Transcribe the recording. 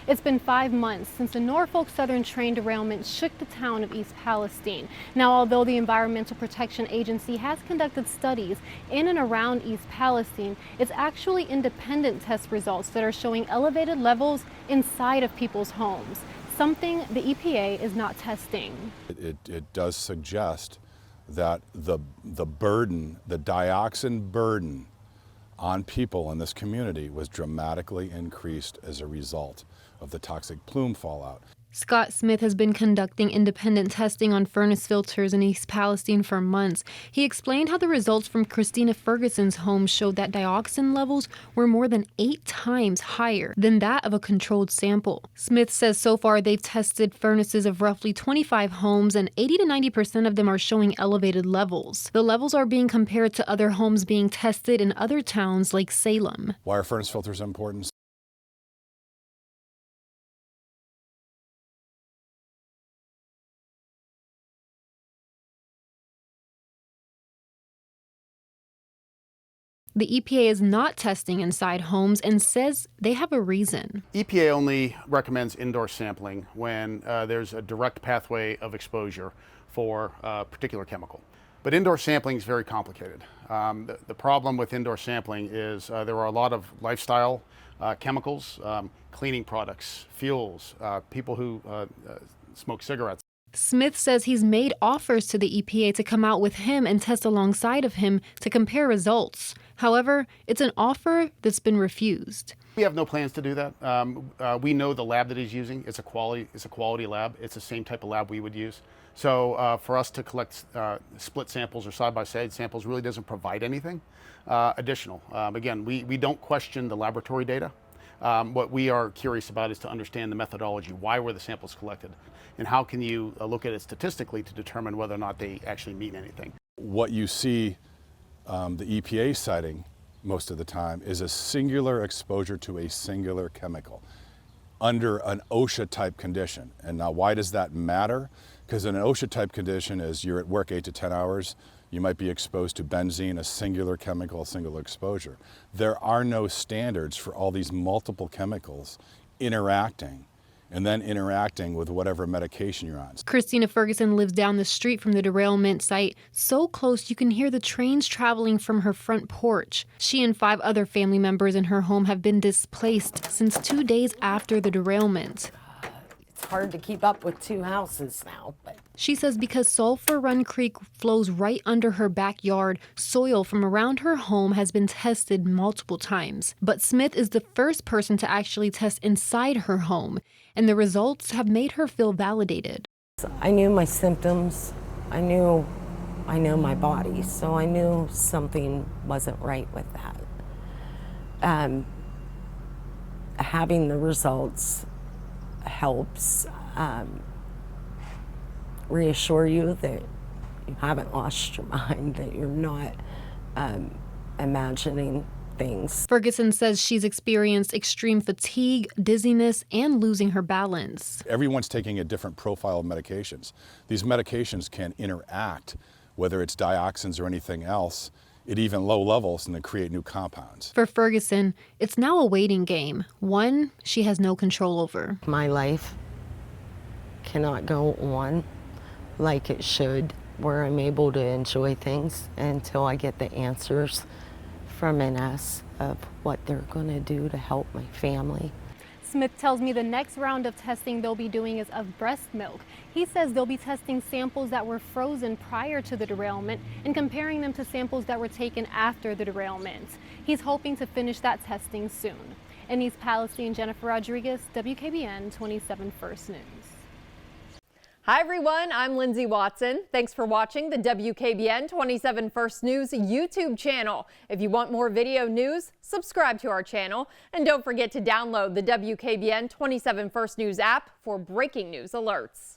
It's been 5 months since the Norfolk Southern train derailment shook the town of East Palestine. Now, although the Environmental Protection Agency has conducted studies in and around East Palestine, it's actually independent test results that are showing elevated levels inside of people's homes, something the EPA is not testing. It does suggest that the burden, the dioxin burden on people in this community was dramatically increased as a result of the toxic plume fallout. Scott Smith has been conducting independent testing on furnace filters in East Palestine for months. He explained how the results from Christina Ferguson's home showed that dioxin levels were more than 8 times higher than that of a controlled sample. Smith says so far they've tested furnaces of roughly 25 homes and 80 to 90% of them are showing elevated levels. The levels are being compared to other homes being tested in other towns like Salem. Why are furnace filters important? The EPA is not testing inside homes and says they have a reason. EPA only recommends indoor sampling when there's a direct pathway of exposure for a particular chemical. But indoor sampling is very complicated. The problem with indoor sampling is there are a lot of lifestyle chemicals, cleaning products, fuels, people who smoke cigarettes. Smith says he's made offers to the EPA to come out with him and test alongside of him to compare results. However, it's an offer that's been refused. We have no plans to do that. We know the lab that he's using. It's a quality lab. It's the same type of lab we would use. So for us to collect split samples or side-by-side samples really doesn't provide anything additional. Again, we don't question the laboratory data. What we are curious about is to understand the methodology. Why were the samples collected? And how can you look at it statistically to determine whether or not they actually mean anything? What you see the EPA citing most of the time is a singular exposure to a singular chemical under an OSHA type condition. And now why does that matter? Because in an OSHA type condition is you're at work 8 to 10 hours, you might be exposed to benzene, a singular chemical, a single exposure. There are no standards for all these multiple chemicals interacting and then interacting with whatever medication you're on. Christina Ferguson lives down the street from the derailment site, so close you can hear the trains traveling from her front porch. She and 5 other family members in her home have been displaced since 2 days after the derailment. It's hard to keep up with 2 houses now. But She says because Sulphur Run Creek flows right under her backyard, soil from around her home has been tested multiple times. But Smith is the first person to actually test inside her home, and the results have made her feel validated. I knew my symptoms. I knew my body, so I knew something wasn't right with that. Having the results helps reassure you that you haven't lost your mind, that you're not imagining things. Ferguson says she's experienced extreme fatigue, dizziness, and losing her balance. Everyone's taking a different profile of medications. These medications can interact, whether it's dioxins or anything else, at even low levels, and then create new compounds. For Ferguson, it's now a waiting game, one she has no control over. My life cannot go on like it should, where I'm able to enjoy things until I get the answers from NS of what they're going to do to help my family. Smith tells me the next round of testing they'll be doing is of breast milk. He says they'll be testing samples that were frozen prior to the derailment and comparing them to samples that were taken after the derailment. He's hoping to finish that testing soon. In East Palestine, Jennifer Rodriguez, WKBN 27 First News. Hi everyone, I'm Lindsay Watson. Thanks for watching the WKBN 27 First News YouTube channel. If you want more video news, subscribe to our channel. And don't forget to download the WKBN 27 First News app for breaking news alerts.